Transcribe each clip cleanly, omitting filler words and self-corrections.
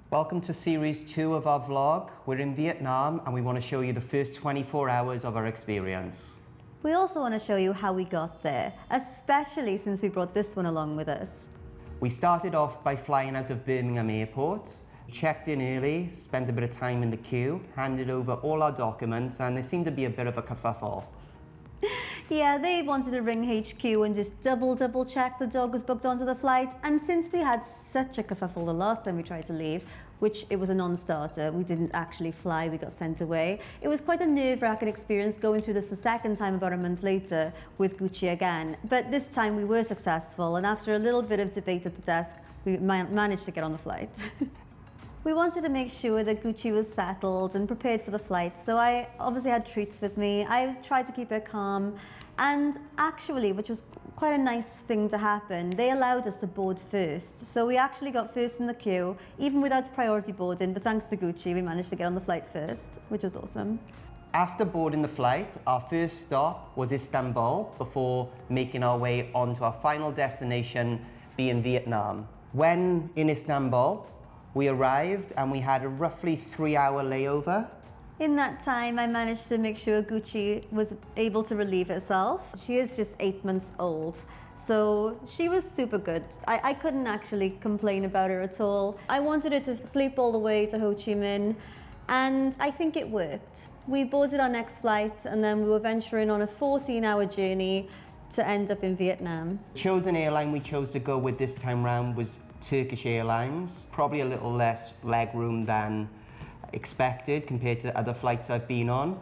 Welcome to series 2 of our vlog. We're in Vietnam and we want to show you the first 24 hours of our experience. We also want to show you how we got there, especially since we brought this one along with us. We started off by flying out of Birmingham Airport, checked in early, spent a bit of time in the queue, handed over all our documents, and there seemed to be a bit of a kerfuffle. Yeah, they wanted to ring HQ and just double check the dog was booked onto the flight. And since we had such a kerfuffle the last time we tried to leave, which it was a non-starter, we didn't actually fly, we got sent away. It was quite a nerve-wracking experience going through this the second time about a month later with Gucci again. But this time we were successful, and after a little bit of debate at the desk, we managed to get on the flight. We wanted to make sure that Gucci was settled and prepared for the flight, so I obviously had treats with me. I tried to keep her calm, and actually, which was quite a nice thing to happen, they allowed us to board first. So we actually got first in the queue, even without priority boarding, but thanks to Gucci, we managed to get on the flight first, which was awesome. After boarding the flight, our first stop was Istanbul before making our way on to our final destination, being Vietnam. When in Istanbul, we arrived and we had a roughly 3-hour layover. In that time, I managed to make sure Gucci was able to relieve herself. She is just 8 months old, so she was super good. I couldn't actually complain about her at all. I wanted her to sleep all the way to Ho Chi Minh, and I think it worked. We boarded our next flight, and then we were venturing on a 14-hour journey to end up in Vietnam. Chosen airline we chose to go with this time round was Turkish Airlines. Probably a little less leg room than expected compared to other flights I've been on.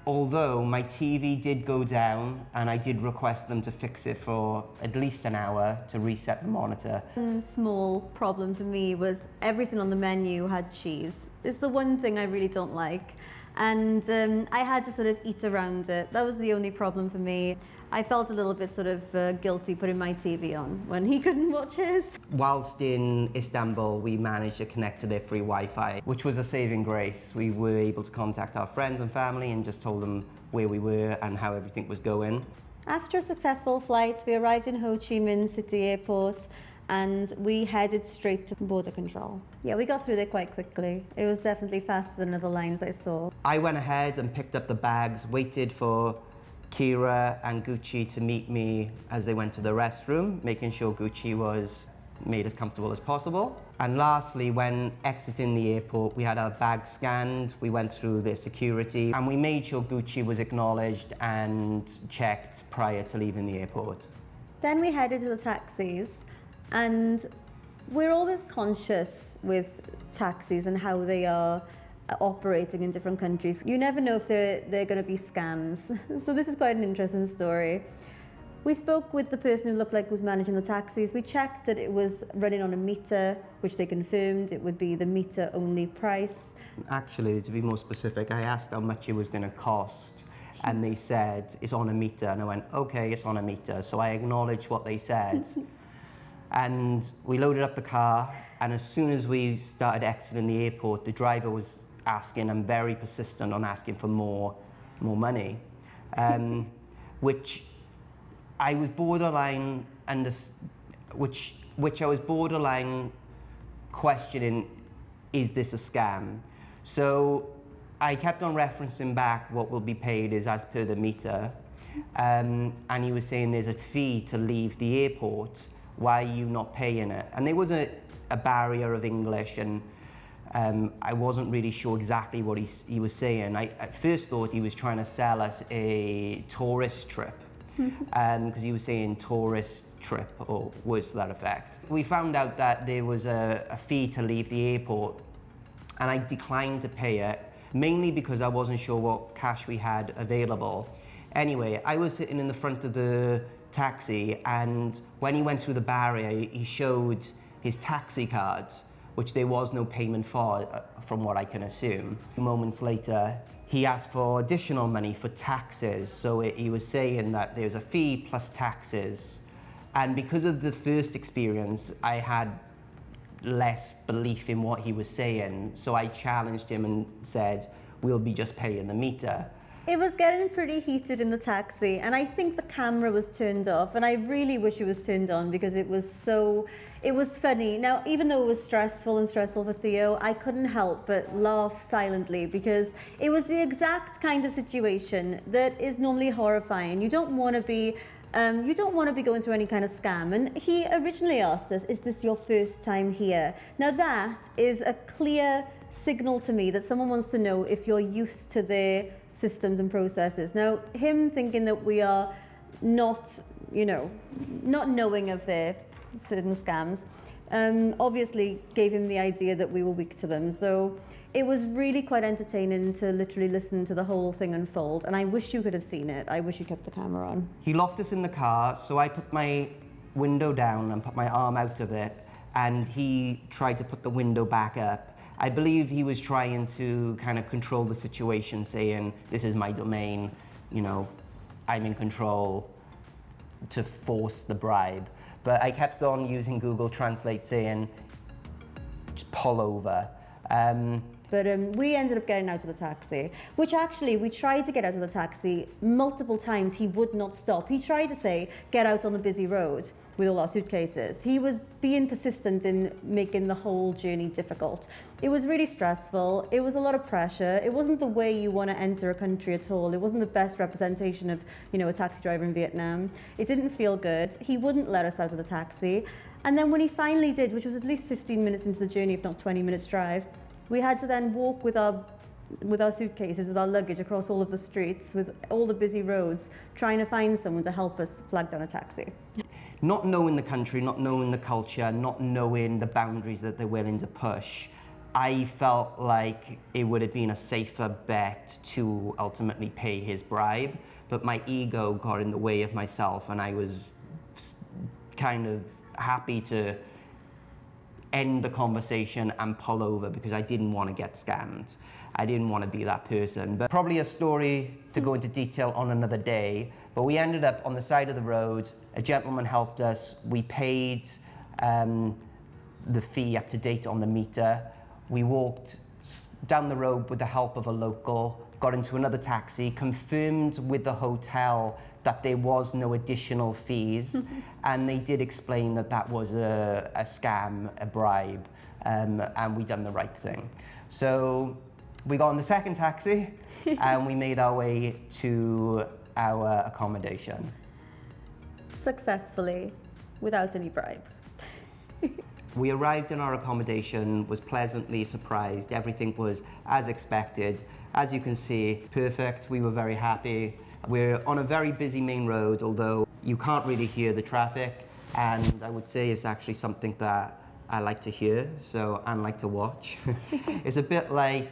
Although my TV did go down and I did request them to fix it for at least an hour to reset the monitor. One small problem for me was everything on the menu had cheese. It's the one thing I really don't like. And I had to sort of eat around it. That was the only problem for me. I felt a little bit sort of guilty putting my TV on when he couldn't watch his. Whilst in Istanbul, we managed to connect to their free Wi-Fi, which was a saving grace. We were able to contact our friends and family and just told them where we were and how everything was going. After a successful flight, we arrived in Ho Chi Minh City Airport and we headed straight to border control. Yeah, we got through there quite quickly. It was definitely faster than other lines I saw. I went ahead and picked up the bags, waited for Kira and Gucci to meet me as they went to the restroom, making sure Gucci was made as comfortable as possible. And lastly, when exiting the airport, we had our bags scanned, we went through their security, and we made sure Gucci was acknowledged and checked prior to leaving the airport. Then we headed to the taxis, and we're always conscious with taxis and how they are operating in different countries. You never know if they're going to be scams. So this is quite an interesting story. We spoke with the person who looked like was managing the taxis. We checked that it was running on a meter, which they confirmed it would be the meter only price. Actually, to be more specific, I asked how much it was going to cost, and they said it's on a meter, and I went, okay, it's on a meter. So I acknowledged what they said. And we loaded up the car, and as soon as we started exiting the airport, the driver was asking, and very persistent on asking for more money, which I was borderline which I was borderline questioning, is this a scam? So I kept on referencing back what will be paid is as per the meter, and he was saying there's a fee to leave the airport. Why are you not paying it? And there was a barrier of English, and I wasn't really sure exactly what he was saying. I at first thought he was trying to sell us a tourist trip, because he was saying tourist trip or words to that effect. We found out that there was a fee to leave the airport, and I declined to pay it, mainly because I wasn't sure what cash we had available. Anyway, I was sitting in the front of the taxi, and when he went through the barrier, he showed his taxi card, which there was no payment for, from what I can assume. Moments later, he asked for additional money for taxes. So he was saying that there's a fee plus taxes. And because of the first experience, I had less belief in what he was saying. So I challenged him and said, we'll be just paying the meter. It was getting pretty heated in the taxi, and I think the camera was turned off, and I really wish it was turned on because it was funny. Now, even though it was stressful for Theo, I couldn't help but laugh silently because it was the exact kind of situation that is normally horrifying. You don't want to be going through any kind of scam. And he originally asked us, is this your first time here? Now that is a clear signal to me that someone wants to know if you're used to their systems and processes. Now, him thinking that we are not knowing of their certain scams, obviously gave him the idea that we were weak to them. So it was really quite entertaining to literally listen to the whole thing unfold. And I wish you could have seen it. I wish you kept the camera on. He locked us in the car, so I put my window down and put my arm out of it, and he tried to put the window back up. I believe he was trying to kind of control the situation, saying, this is my domain, I'm in control, to force the bribe. But I kept on using Google Translate saying, just pull over. But we ended up getting out of the taxi, which actually, we tried to get out of the taxi multiple times. He would not stop. He tried to say, get out on the busy road with all our suitcases. He was being persistent in making the whole journey difficult. It was really stressful. It was a lot of pressure. It wasn't the way you want to enter a country at all. It wasn't the best representation of, a taxi driver in Vietnam. It didn't feel good. He wouldn't let us out of the taxi. And then when he finally did, which was at least 15 minutes into the journey, if not 20 minutes drive, we had to then walk with our suitcases, with our luggage across all of the streets, with all the busy roads, trying to find someone to help us flag down a taxi. Not knowing the country, not knowing the culture, not knowing the boundaries that they're willing to push, I felt like it would have been a safer bet to ultimately pay his bribe, but my ego got in the way of myself, and I was kind of happy to end the conversation and pull over because I didn't want to get scammed. I didn't want to be that person. But probably a story to go into detail on another day. But we ended up on the side of the road. A gentleman helped us. We paid the fee up to date on the meter. We walked down the road with the help of a local, got into another taxi, confirmed with the hotel that there was no additional fees, and they did explain that that was a scam, a bribe, and we done the right thing. So we got on the second taxi, and we made our way to our accommodation. Successfully, without any bribes. We arrived in our accommodation, was pleasantly surprised. Everything was as expected. As you can see, perfect. We were very happy. We're on a very busy main road, although you can't really hear the traffic. And I would say it's actually something that I like to hear, and like to watch. It's a bit like,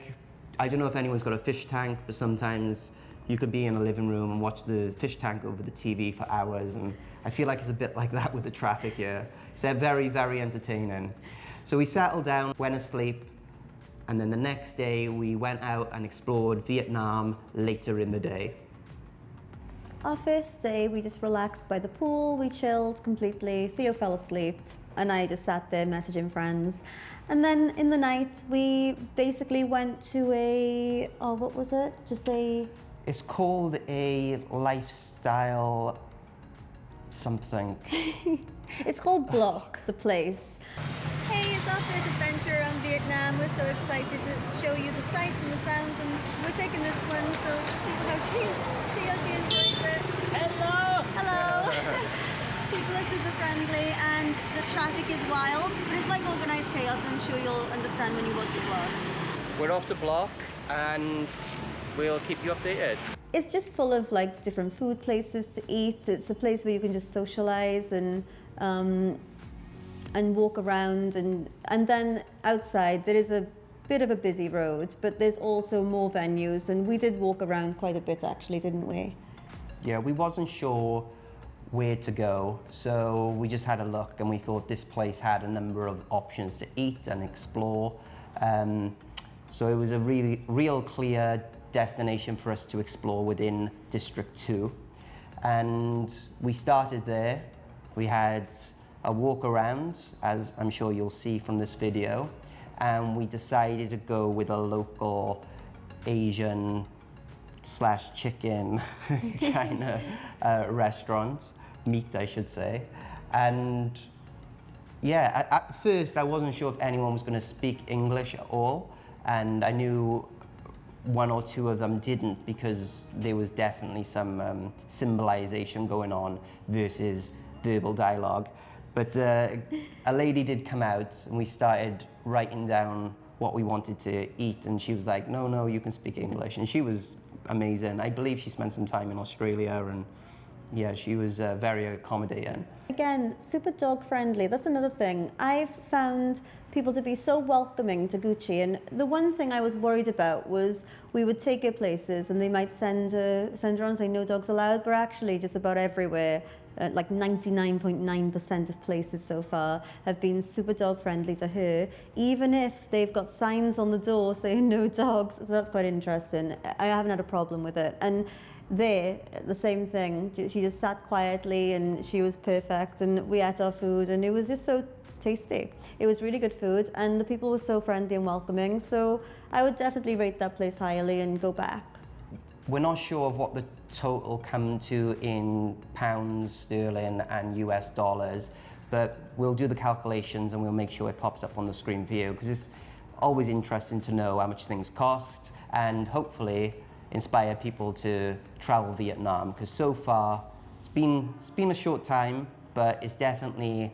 I don't know if anyone's got a fish tank, but sometimes you could be in a living room and watch the fish tank over the TV for hours. And I feel like it's a bit like that with the traffic here. So they're very, very entertaining. So we settled down, went asleep, and then the next day we went out and explored Vietnam later in the day. Our first day, we just relaxed by the pool, we chilled completely. Theo fell asleep, and I just sat there messaging friends. And then in the night, we basically went to what was it? It's called a lifestyle something. It's called Block, the place. Hey, it's our first adventure around Vietnam. We're so excited to show you the sights and the sounds, and we're taking this one, so see how she enjoys it. Hello! Hello! People are super friendly and the traffic is wild, but it's like organized chaos, and I'm sure you'll understand when you watch the vlog. We're off to Block and we'll keep you updated. It's just full of like different food places to eat. It's a place where you can just socialize and walk around, and then outside there is a bit of a busy road, but there's also more venues, and we did walk around quite a bit actually, didn't we? Yeah, we wasn't sure where to go, so we just had a look and we thought this place had a number of options to eat and explore. So it was a real clear destination for us to explore within District 2. And we started there. We had a walk around, as I'm sure you'll see from this video, and we decided to go with a local Asian slash chicken kind of restaurant, meat I should say. And yeah, at first I wasn't sure if anyone was going to speak English at all, and I knew one or two of them didn't because there was definitely some symbolization going on versus verbal dialogue. But a lady did come out and we started writing down what we wanted to eat, and she was like, no, you can speak English. And she was amazing. I believe she spent some time in Australia, and yeah, she was very accommodating. Again, super dog friendly. That's another thing. I've found people to be so welcoming to Gucci, and the one thing I was worried about was we would take her places and they might send her on and say no dogs allowed, but actually just about everywhere, like 99.9% of places so far have been super dog friendly to her, even if they've got signs on the door saying no dogs. So that's quite interesting. I haven't had a problem with it. And there, the same thing. She just sat quietly and she was perfect, and we ate our food and it was just so tasty. It was really good food and the people were so friendly and welcoming, so I would definitely rate that place highly and go back. We're not sure of what the total come to in pounds sterling and US dollars, but we'll do the calculations and we'll make sure it pops up on the screen for you, because it's always interesting to know how much things cost and hopefully inspire people to travel Vietnam, because so far it's been a short time, but it's definitely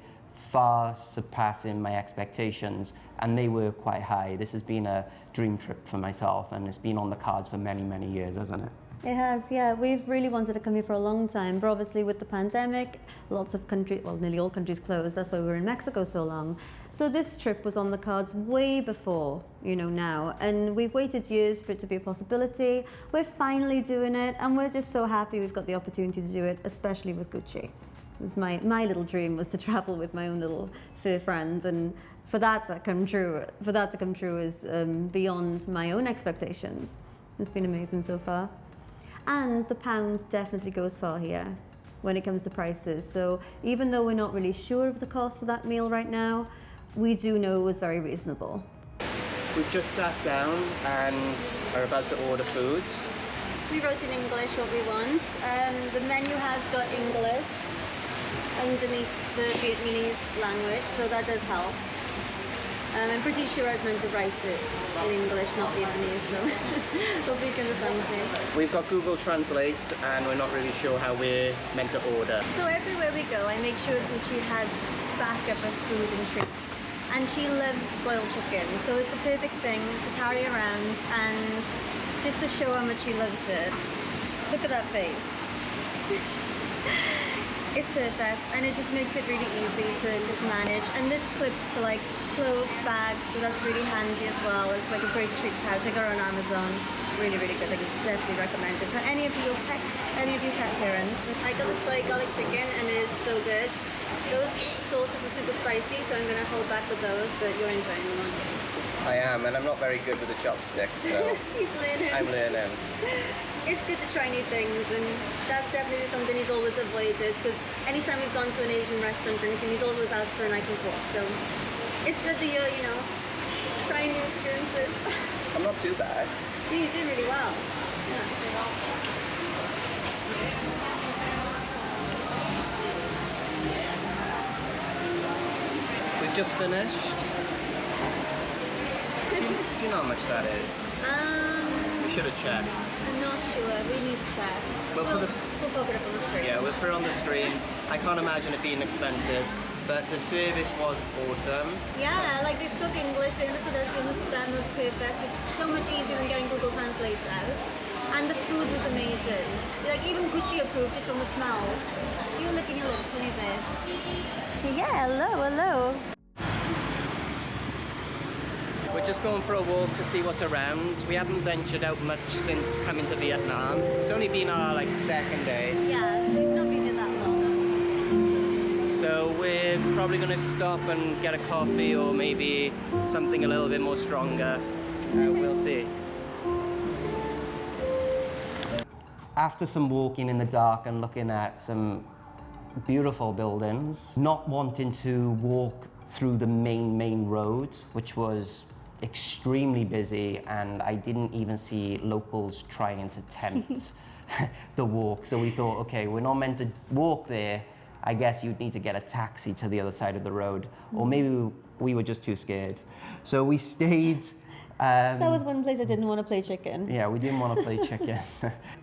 far surpassing my expectations, and they were quite high. This has been a dream trip for myself, and it's been on the cards for many, many years, hasn't it? It has, yeah. We've really wanted to come here for a long time, but obviously with the pandemic, lots of countries, well, nearly all countries closed. That's why we were in Mexico so long. So this trip was on the cards way before, now. And we've waited years for it to be a possibility. We're finally doing it, and we're just so happy we've got the opportunity to do it, especially with Gucci. It was my little dream was to travel with my own little fur friend, and for that to come true is beyond my own expectations. It's been amazing so far. And the pound definitely goes far here when it comes to prices. So even though we're not really sure of the cost of that meal right now, we do know it was very reasonable. We've just sat down and are about to order food. We wrote in English what we want. The menu has got English underneath the Vietnamese language, so that does help. I'm pretty sure I was meant to write it in English, not Vietnamese, so hopefully she understands me. We've got Google Translate and we're not really sure how we're meant to order. So everywhere we go, I make sure Gucci has backup of food and treats. And she loves boiled chicken, so it's the perfect thing to carry around and just to show how much she loves it. Look at that face. It's perfect, and it just makes it really easy to just manage. And this clips to like clothes, bags, so that's really handy as well. It's like a great treat pouch. I got it on Amazon. Really, really good. I can definitely recommend it for any of you pet parents. I got the soy garlic chicken, and it is so good. Those sauces are super spicy, so I'm gonna hold back with those, but you're enjoying them, aren't you? I am, and I'm not very good with the chopsticks, so He's learning. I'm learning. It's good to try new things, and that's definitely something he's always avoided, because anytime we've gone to an Asian restaurant or anything, he's always asked for a knife and fork. So it's good that you're, trying new experiences. I'm not too bad. You did really well. Yeah. We've just finished. Do you know how much that is? We should have checked. I'm not sure. We need to check. We'll pop it up on the screen. Yeah, we'll put it on the screen. I can't imagine it being expensive, but the service was awesome. Yeah, like they spoke English, they understood us, we understood them, it was perfect. It's so much easier than getting Google Translate out. And the food was amazing. Like even Gucci approved just from the smells. You're licking your lips when you're there. Yeah, hello. We're just going for a walk to see what's around. We haven't ventured out much since coming to Vietnam. It's only been our second day. Yeah, we've not been here that long. So we're probably going to stop and get a coffee or maybe something a little bit more stronger. We'll see. After some walking in the dark and looking at some beautiful buildings, not wanting to walk through the main road, which was extremely busy, and I didn't even see locals trying to tempt the walk. So we thought, okay, we're not meant to walk there. I guess you'd need to get a taxi to the other side of the road, or maybe we were just too scared. So we stayed. That was one place I didn't want to play chicken. Yeah, we didn't want to play chicken.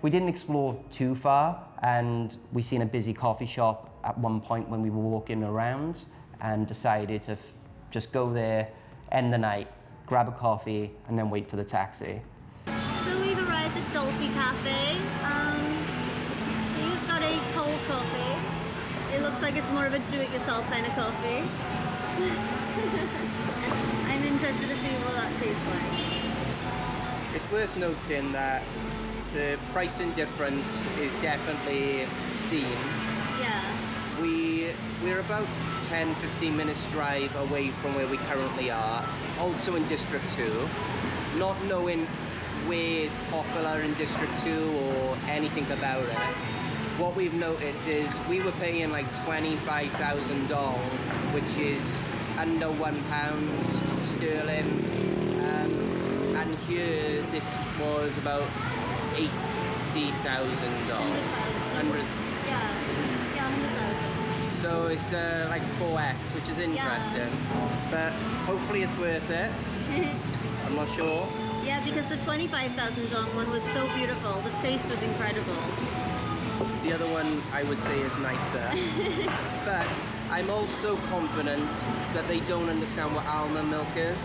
We didn't explore too far, and we seen a busy coffee shop at one point when we were walking around, and decided to just go there, end the night, grab a coffee, and then wait for the taxi. So we've arrived at Dolphy Cafe. He's got a cold coffee. It looks like it's more of a do-it-yourself kind of coffee. I'm interested to see what that tastes like. It's worth noting that the pricing difference is definitely seen. Yeah. We're about 10-15 minutes drive away from where we currently are, also in District 2. Not knowing where is popular in District 2 or anything about it, what we've noticed is we were paying like $25,000, which is under £1 sterling, and here this was about $80,000. Yeah, 100,000. So it's like 4x, which is interesting. But hopefully it's worth it. I'm not sure. Yeah, because the 25,000 dong one was so beautiful. The taste was incredible. The other one I would say is nicer. But I'm also confident that they don't understand what almond milk is.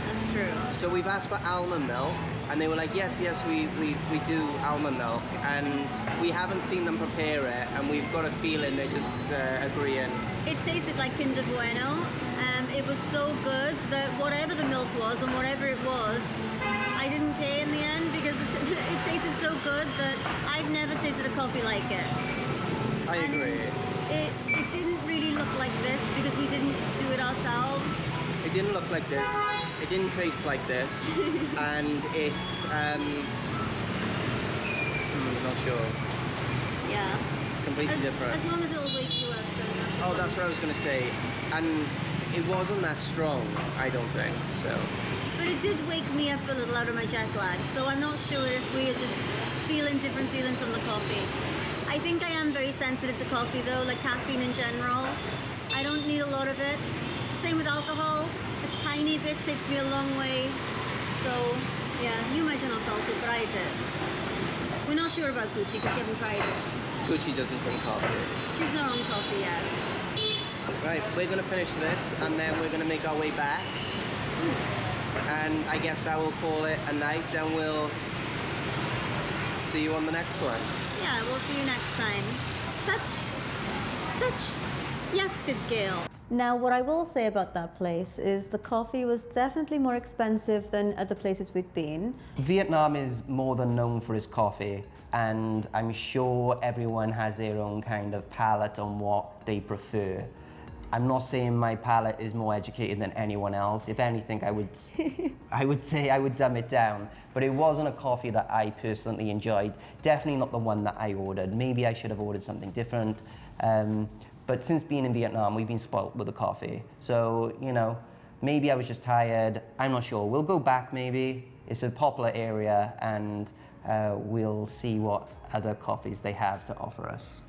That's true. So we've asked for almond milk, and they were like, yes, we do almond milk, and we haven't seen them prepare it, and we've got a feeling they're just agreeing. It tasted like Kinder Bueno. It was so good that whatever the milk was and whatever it was, I didn't care in the end because it tasted so good that I've never tasted a coffee like it. I agree. It didn't really look like this because we didn't do it ourselves. It didn't look like this. It didn't taste like this. And it's, not sure. Yeah. Completely different. As long as it'll wake you up, then that's Oh, that's what I was going to say. And it wasn't that strong, I don't think, so. But it did wake me up a little out of my jet lag, so I'm not sure if we are just feeling different feelings from the coffee. I think I am very sensitive to coffee though, like caffeine in general. I don't need a lot of it. Same with alcohol. A tiny bit takes me a long way. So, yeah, you might have not felt it, but I did. We're not sure about Gucci because we haven't tried it. Gucci doesn't drink coffee. She's not on coffee yet. Right, we're going to finish this, and then we're going to make our way back. And I guess that will call it a night, and we'll see you on the next one. Yeah, we'll see you next time. Touch. Touch. Yes, good girl. Now, what I will say about that place is the coffee was definitely more expensive than other places we've been. Vietnam is more than known for its coffee, and I'm sure everyone has their own kind of palate on what they prefer. I'm not saying my palate is more educated than anyone else. If anything, I would say I would dumb it down. But it wasn't a coffee that I personally enjoyed. Definitely not the one that I ordered. Maybe I should have ordered something different. But since being in Vietnam, we've been spoilt with the coffee. So, you know, maybe I was just tired. I'm not sure. We'll go back maybe. It's a popular area, and we'll see what other coffees they have to offer us.